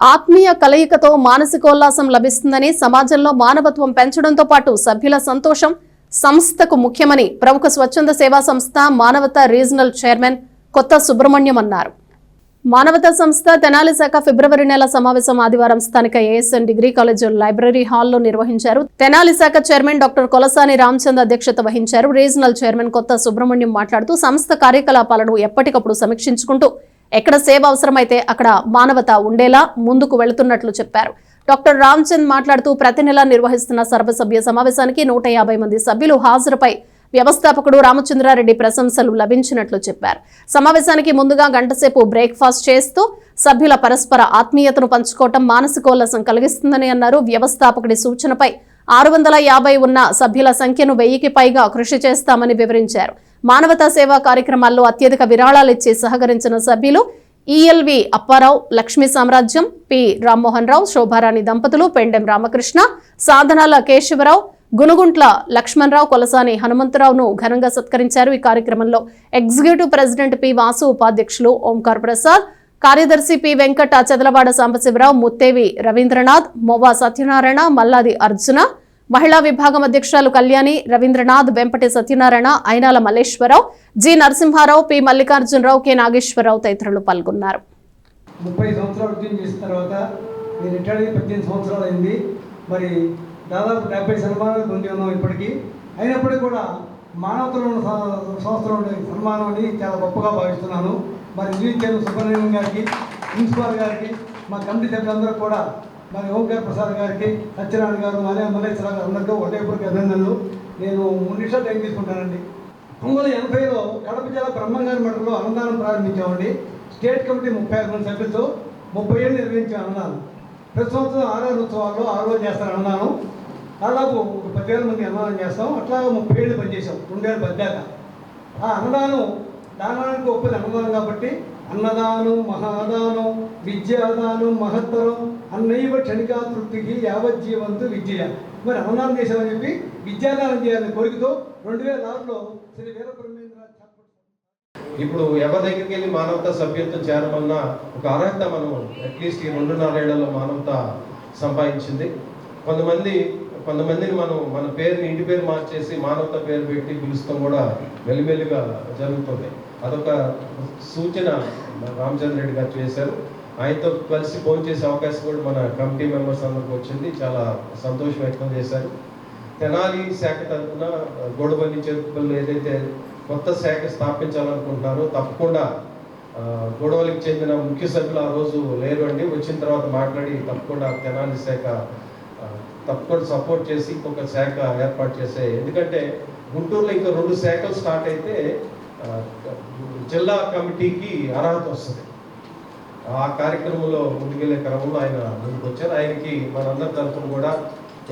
ఆత్మీయ కలయికతో మానసికోల్లాసం లభిస్తుందని, సమాజంలో మానవత్వం పెంచడంతో పాటు సభ్యుల సంతోషం సంస్థకు ముఖ్యమని ప్రముఖ స్వచ్ఛంద సేవా సంస్థ మానవత రీజనల్ చైర్మన్ కొత్త సుబ్రహ్మణ్యం అన్నారు. మానవతా సంస్థ తెనాలి శాఖ ఫిబ్రవరి నెల సమావేశం ఆదివారం స్థానిక ఏఎస్ఎన్ డిగ్రీ కాలేజ్ లైబ్రరీ హాల్లో నిర్వహించారు. తెనాలి శాఖ చైర్మన్ డాక్టర్ కొలసాని రామచంద్ర అధ్యక్షత వహించారు. రీజనల్ చైర్మన్ కొత్త సుబ్రహ్మణ్యం మాట్లాడుతూ సంస్థ కార్యకలాపాలను ఎప్పటికప్పుడు సమీక్షించుకుంటూ ఎక్కడ సేవ అవసరమైతే అక్కడ మానవత ఉండేలా ముందుకు వెళుతున్నట్లు చెప్పారు. డాక్టర్ రామచంద్ మాట్లాడుతూ ప్రతి నెల నిర్వహిస్తున్న సర్వసభ్య సమావేశానికి 150 మంది సభ్యులు హాజరుపై వ్యవస్థాపకుడు రామచంద్రారెడ్డి ప్రశంసలు లభించినట్లు చెప్పారు. సమావేశానికి ముందుగా గంటసేపు బ్రేక్ఫాస్ట్ చేస్తూ సభ్యుల పరస్పర ఆత్మీయతను పంచుకోవటం మానసికోల్లాసం కలిగిస్తుందని అన్నారు. వ్యవస్థాపకుడి సూచనపై 650 ఉన్న సభ్యుల సంఖ్యను 1000కి పైగా కృషి చేస్తామని వివరించారు. మానవతా సేవా కార్యక్రమాల్లో అత్యధిక విరాళాలిచ్చి సహకరించిన సభ్యులు ఈఎల్వి అప్పారావు, లక్ష్మీ సామ్రాజ్యం, పి రామ్మోహన్ రావు, శోభారాణి దంపతులు, పెండెం రామకృష్ణ, సాధనాల కేశవరావు, గునుగుంట్ల లక్ష్మణరావు, కొలసాని హనుమంతరావును ఘనంగా సత్కరించారు. ఈ కార్యక్రమంలో ఎగ్జిక్యూటివ్ ప్రెసిడెంట్ పి వాసు, ఉపాధ్యక్షులు ఓంకార్ ప్రసాద్, కార్యదర్శి పి వెంకట, చదలవాడ సాంబశివరావు, ముత్తేవి రవీంద్రనాథ్, మొవ్వా సత్యనారాయణ, మల్లాది అర్జున, మహిళా విభాగం అధ్యక్షురాలు Kalyani, Rabindranath, Vempati Satyanarayana, Ayinala Malleswara Rao, G Narasimha Rao, P Mallikarjunarao, K Nageswararao తదితరులు పాల్గొన్నారు. 30 సంవత్సరాలు ఉద్యోగం చేసిన తర్వాత నేను రిటైర్ అయ్యి 18 సంవత్సరాలు అయింది. మరి దాదాపు 70 సన్మానాలు పొంది ఉన్నాం ఇప్పటికీ. అయినప్పటికీ కూడా మానవతలో ఉన్న సంస్థలో ఉండే సన్మానం అని చాలా గొప్పగా భావిస్తున్నాను. మరి విజయ్ సుబ్రహ్మణ్యం గారికి, ప్రిన్సిపాల్ గారికి, మా కమిటీ సభ్యులందరూ కూడా, మరి ఓంకార్ ప్రసాద్ గారికి, సత్యనారాయణ గారు, మల్లేశ్వర గారు అందరికీ ఒకటేపటికి అభినందనలు. నేను 3 నిమిషాలు టైం తీసుకుంటానండి. 1980లో కడప జిల్లా బ్రహ్మంగారి మఠంలో అన్నదానం ప్రారంభించామండి. స్టేట్ కమిటీ 36 మంది సభ్యులతో 30 ఏళ్ళు నిర్వహించాం అన్నదానం. ప్రతి సంవత్సరం ఆరాధన ఉత్సవాల్లో 6 రోజులు చేస్తారు అన్నదానం. దాదాపు 10,000 మంది అన్నదానం చేస్తాం. అట్లా 30 ఏళ్ళు పనిచేసాం. 2010 దాకా ఆ అన్నదానం దానానికి గొప్పది అన్నదానం కాబట్టి అన్నదానం మహాదానం విద్యాదానం మహత్తరం అన్నైవ క్షణికా తృప్తికి యావజ్జీవంతు విద్య. మరి అన్నదానం చేసామని చెప్పి విద్యాదానం చేయాలని కోరికతో 2006లో శ్రీ వీరబ్రహ్మేంద్ర ఇప్పుడు ఎవరి దగ్గరికి వెళ్ళి మానవతా సభ్యత్వం చేరమన్నా ఒక అర్హత మనం అట్లీస్ట్ ఈ 2.5 ఏళ్లలో మానవత సంపాదించింది. కొంతమందిని మనం మన పేరుని ఇంటి పేరు మార్చేసి మానవత పేరు పెట్టి పిలుస్తాం కూడా మెల్లిమెల్లిగా జరుగుతుంది. అదొక సూచన రామచంద్ర రెడ్డి గారు చేశారు. ఆయనతో కలిసి ఫోన్ చేసే అవకాశం కూడా మన కమిటీ మెంబర్స్ అందరికి వచ్చింది. చాలా సంతోషం వ్యక్తం చేశారు. తెనాలి శాఖ తరఫున గోడబల్లి చెరుకుల్లో ఏదైతే కొత్త శాఖ స్థాపించాలనుకుంటున్నారో తప్పకుండా గోడవల్లికి చెందిన ముఖ్య సభ్యులు ఆ రోజు లేరు అండి. వచ్చిన తర్వాత మాట్లాడి తప్పకుండా తెనాలి శాఖ తప్పకుండా సపోర్ట్ చేసి ఇంకొక శాఖ ఏర్పాటు చేసే, ఎందుకంటే గుంటూరులో ఇంకా 2 శాఖలు స్టార్ట్ అయితే జిల్లా కమిటీకి అర్హత వస్తుంది. ఆ కార్యక్రమంలో ముందుకెళ్లే క్రమంలో ఆయన ముందుకు వచ్చారు. ఆయనకి మనందరి తరఫున కూడా,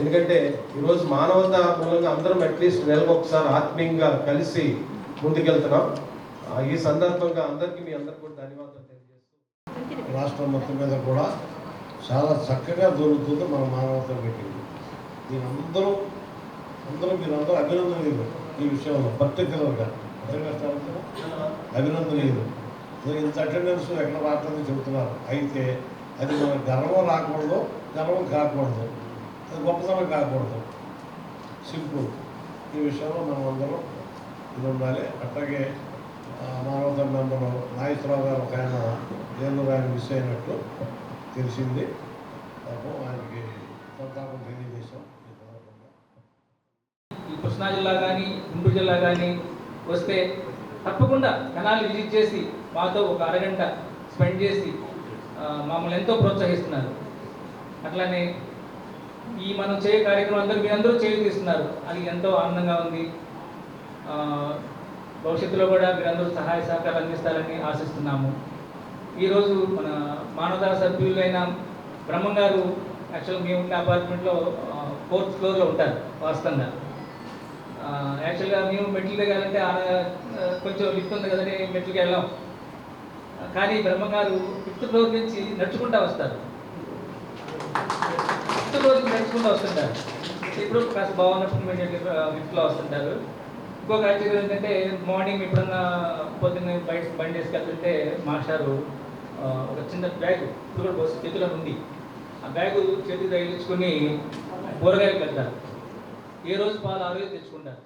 ఎందుకంటే ఈరోజు మానవతా మూలంగా అందరం అట్లీస్ట్ నెలకు ఒకసారి ఆత్మీయంగా కలిసి ముందుకెళ్తున్నాం. ఈ సందర్భంగా అందరికీ మీ అందరికీ కూడా ధన్యవాదాలు తెలియజేస్తూ, రాష్ట్రం మొత్తం మీద కూడా చాలా చక్కగా జరుగుతుంది మన మానవతా మీటింగ్. దీని అందరూ మీరందరూ అభినందనీయులు. ఈ విషయంలో పర్టికులర్గా అభినందనీయులు. ఇంత అటెండెన్స్ ఎక్కడ రావట్లేదని చెబుతున్నారు. అయితే అది మనకు గర్వం రాకూడదు, గర్వం కాకూడదు, అది గొప్పతనం కాకూడదు. సింపుల్. ఈ విషయంలో మనం అందరం ఇది ఉండాలి. అట్లాగే మానవతా మెంబరు నాగేశ్వరరావు గారు ఒక ఆయన ఏలూరు ఆయన మిస్ అయినట్టు తెలిసింది. ఆయనకి సంతాపం తెలియజేశాం. ఈ కృష్ణా జిల్లా కానీ గుంటూరు జిల్లా కానీ వస్తే తప్పకుండా తెనాలి విజిట్ చేసి మాతో ఒక అరగంట స్పెండ్ చేసి మమ్మల్ని ఎంతో ప్రోత్సహిస్తున్నారు. అట్లానే ఈ మనం చేయ కార్యక్రమం మీరందరూ చేస్తున్నారు. అది ఎంతో ఆనందంగా ఉంది. భవిష్యత్తులో కూడా మీరందరూ సహాయ సహకారాలు అందిస్తారని ఆశిస్తున్నాము. ఈరోజు మన మానవతా సభ్యులైన బ్రహ్మం గారు యాక్చువల్గా మేము ఉన్న అపార్ట్మెంట్లో 4th ఫ్లోర్లో ఉంటారు. వాస్తవంగా యాక్చువల్గా మేము మెట్లు దిగాలంటే కొంచెం లిఫ్ట్ ఉంది కదని మెట్లకి వెళ్ళాం. కానీ బ్రహ్మం గారు 5th ఫ్లోర్ నుంచి నడుచుకుంటూ వస్తారు. 5th ఫ్లోర్ నుంచి నడుచుకుంటూ వస్తుంటారు. ఇప్పుడు కాస్త బాగున్నప్పుడు లిఫ్ట్లో వస్తుంటారు. ఇంకొక ఆశ్చర్యం ఏంటంటే మార్నింగ్ ఎప్పుడన్నా పొద్దున్న బయట బండి వేసుకెళ్తుంటే మాస్టారు ఒక చిన్న బ్యాగ్ ఇప్పుడు కూడా చేతిలో ఉంది, ఆ బ్యాగు చేతికి తగిలించుకొని కూరగాయలు పెడతారు. ఏ రోజు పాలు ఆ రోజు తెచ్చుకుంటారు.